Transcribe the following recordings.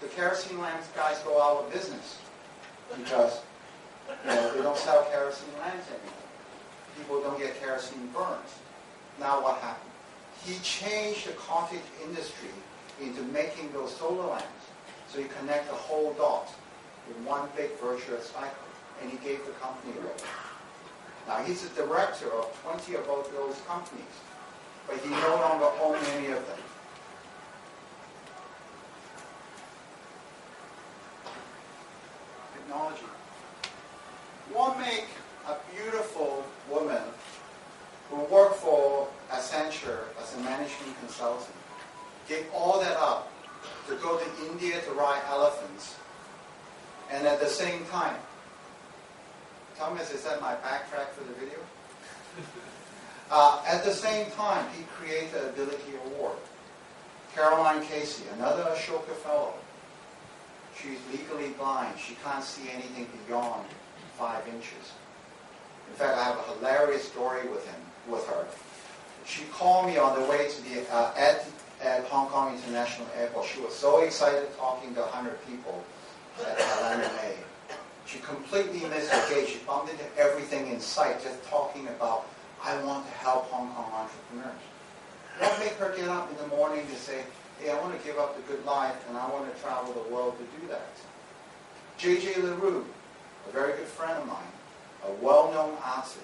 the kerosene lamps guys go out of business because they don't sell kerosene lamps anymore. People don't get kerosene burns. Now what happened? He changed the cottage industry into making those solar lamps. So you connect the whole dot in one big virtuous cycle. And he gave the company away. Now he's a director of 20 of those companies, but he no longer owns any of them. Technology. What make a beautiful woman who worked for Accenture as a management consultant, gave all that up to go to India to ride elephants, and at the same time, Thomas, is that my backtrack for the video? At the same time, he created the Ability Award. Caroline Casey, another Ashoka Fellow. She's legally blind. She can't see anything beyond 5 inches. In fact, I have a hilarious story with her. She called me on the way to the at Hong Kong International Airport. She was so excited talking to 100 people at LMA. She completely missed the gate. She bumped into everything in sight, just talking about, I want to help Hong Kong entrepreneurs. What made her get up in the morning to say, hey, I want to give up the good life and I want to travel the world to do that? J.J. LaRue, a very good friend of mine, a well-known artist.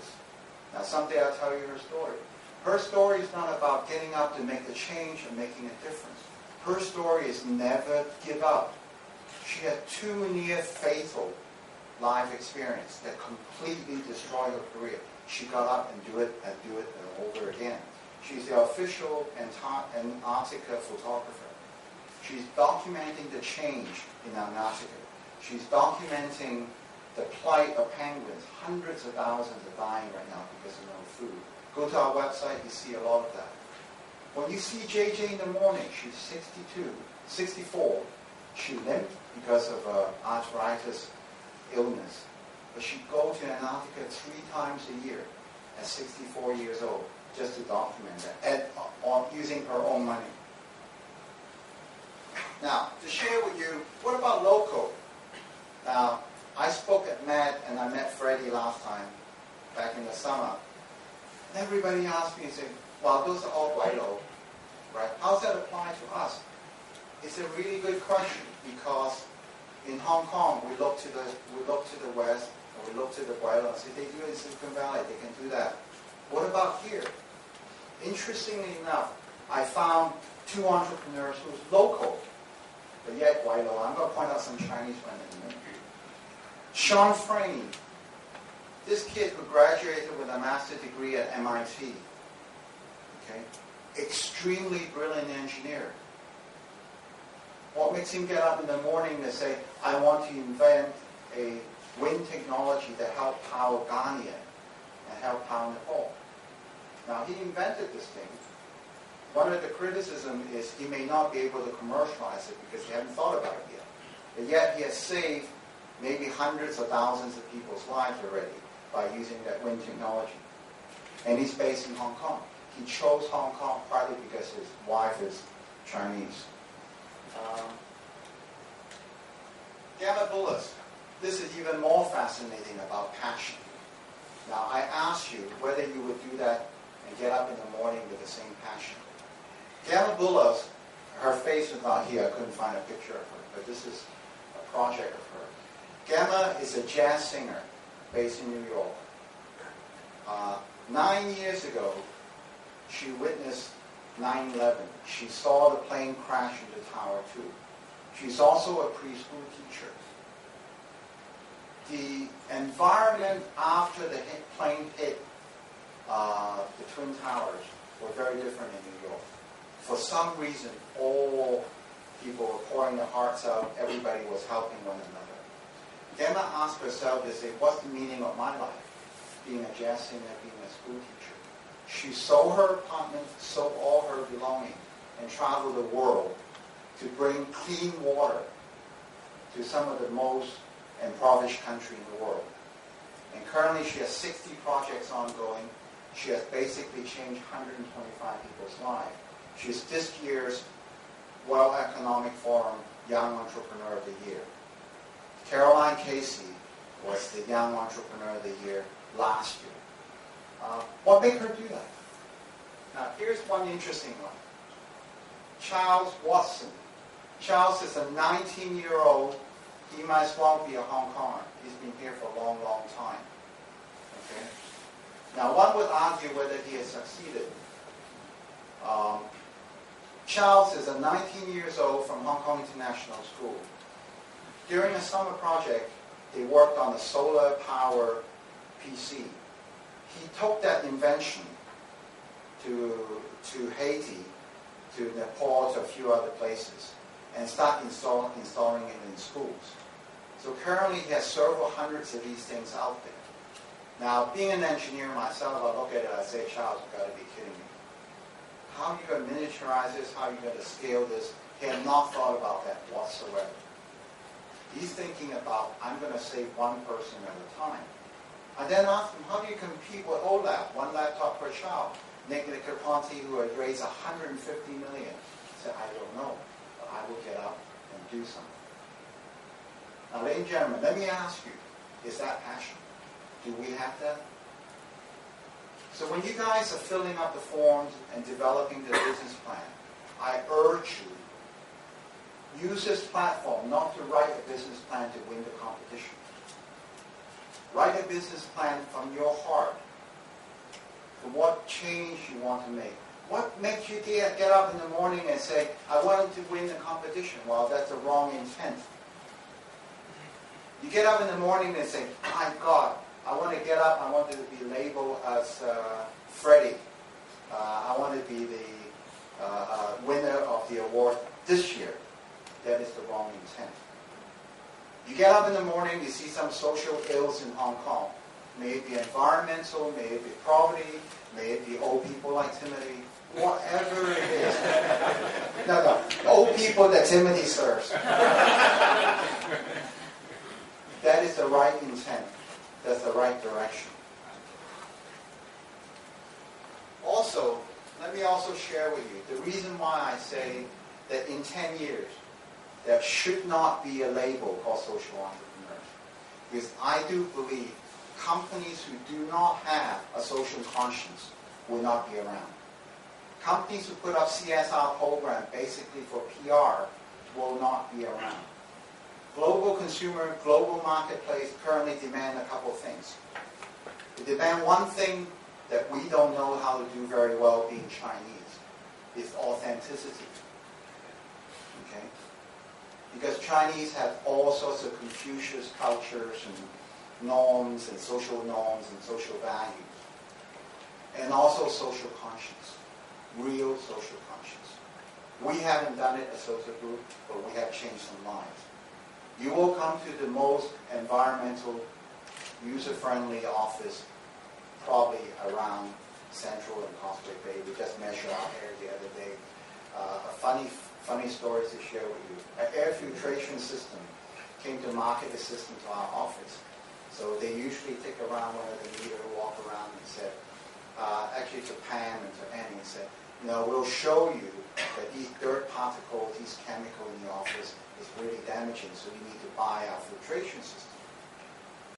Now someday I'll tell you her story. Her story is not about getting up to make the change and making a difference. Her story is never give up. She had 2 near fatal life experience that completely destroyed her career. She got up and do it over again. She's the official Antarctica photographer. She's documenting the change in Antarctica. She's documenting the plight of penguins. Hundreds of thousands are dying right now because of no food. Go to our website, you see a lot of that. When you see JJ in the morning, she's 64. She limped because of arthritis illness. But she'd go to Antarctica 3 times a year at 64 years old just to document that, using her own money. Now, to share with you, what about local? Now, I spoke at MED and I met Freddie last time, back in the summer. And everybody asked me and said, well, those are all Guaylo, right? How does that apply to us? It's a really good question because in Hong Kong, we look to the west, and we look to the Guaylo and say, they do it in Silicon Valley, they can do that. What about here? Interestingly enough, I found 2 entrepreneurs who was local, but yet Guaylo. I'm going to point out some Chinese ones in a minute. Sean Frame, this kid who graduated with a master's degree at MIT, okay, extremely brilliant engineer. What makes him get up in the morning to say, I want to invent a wind technology to help power Ghana and help power Nepal? Now, he invented this thing. One of the criticisms is he may not be able to commercialize it because he hasn't thought about it yet. But yet he has saved maybe hundreds of thousands of people's lives already by using that wind technology. And he's based in Hong Kong. He chose Hong Kong partly because his wife is Chinese. Gamma bullets. This is even more fascinating about passion. Now, I asked you whether you would do that and get up in the morning with the same passion. Gamma bullets, her face is not here. I couldn't find a picture of her, but this is a project of her. Gamma is a jazz singer based in New York. 9 years ago, she witnessed 9/11. She saw the plane crash into Tower 2. She's also a preschool teacher. The environment after the plane hit the Twin Towers were very different in New York. For some reason, all people were pouring their hearts out. Everybody was helping one another. Gemma asked herself to say, what's the meaning of my life? Being a jazz singer, being a school teacher. She sold her apartment, sold all her belongings, and traveled the world to bring clean water to some of the most impoverished countries in the world. And currently she has 60 projects ongoing. She has basically changed 125 people's lives. She's this year's World Economic Forum Young Entrepreneur of the Year. Caroline Casey was the Young Entrepreneur of the Year last year. What made her do that? Now, here's one interesting one. Charles Watson. Charles is a 19-year-old. He might as well be a Hong Konger. He's been here for a long, long time. Okay? Now, one would argue whether he has succeeded. Charles is a 19 years old from Hong Kong International School. During a summer project, they worked on a solar power PC. He took that invention to Haiti, to Nepal, to a few other places, and started installing it in schools. So currently he has several hundreds of these things out there. Now, being an engineer myself, I look at it, I say, Charles, you've got to be kidding me. How are you going to miniaturize this? How are you going to scale this? He had not thought about that whatsoever. He's thinking about, I'm going to save one person at a time. I then asked him, how do you compete with OLAP, one laptop per child? Nick Caponte, who had raised $150 million, said, I don't know, but I will get up and do something. Now, ladies and gentlemen, let me ask you, is that passion? Do we have that? So when you guys are filling out the forms and developing the business plan, I urge you, use this platform not to write a business plan to win the competition. Write a business plan from your heart for what change you want to make. What makes you get up in the morning and say, I wanted to win the competition? Well, that's the wrong intent. You get up in the morning and say, my God, I want to get up, I want to be labeled as Freddie. I want to be the winner of the award this year. That is the wrong intent. You get up in the morning, you see some social ills in Hong Kong. May it be environmental, may it be poverty, may it be old people like Timothy, whatever it is. No, old people that Timothy serves. That is the right intent. That's the right direction. Also, let me also share with you the reason why I say that in 10 years, there should not be a label called social entrepreneurs. Because I do believe companies who do not have a social conscience will not be around. Companies who put up CSR program basically for PR will not be around. Global consumer, global marketplace currently demand a couple of things. They demand one thing that we don't know how to do very well being Chinese, is authenticity. Okay? Because Chinese have all sorts of Confucius cultures and norms and social values. And also social conscience, real social conscience. We haven't done it as SoZo Group, but we have changed some lives. You will come to the most environmental, user-friendly office probably around Central and Causeway Bay. We just measured our air the other day. A funny story to share with you. An air filtration system came to market a system to our office. So they usually take around one of the meter, walk around and said, actually to Pam and to Annie and said, we'll show you that these dirt particles, these chemicals in the office is really damaging, so you need to buy our filtration system.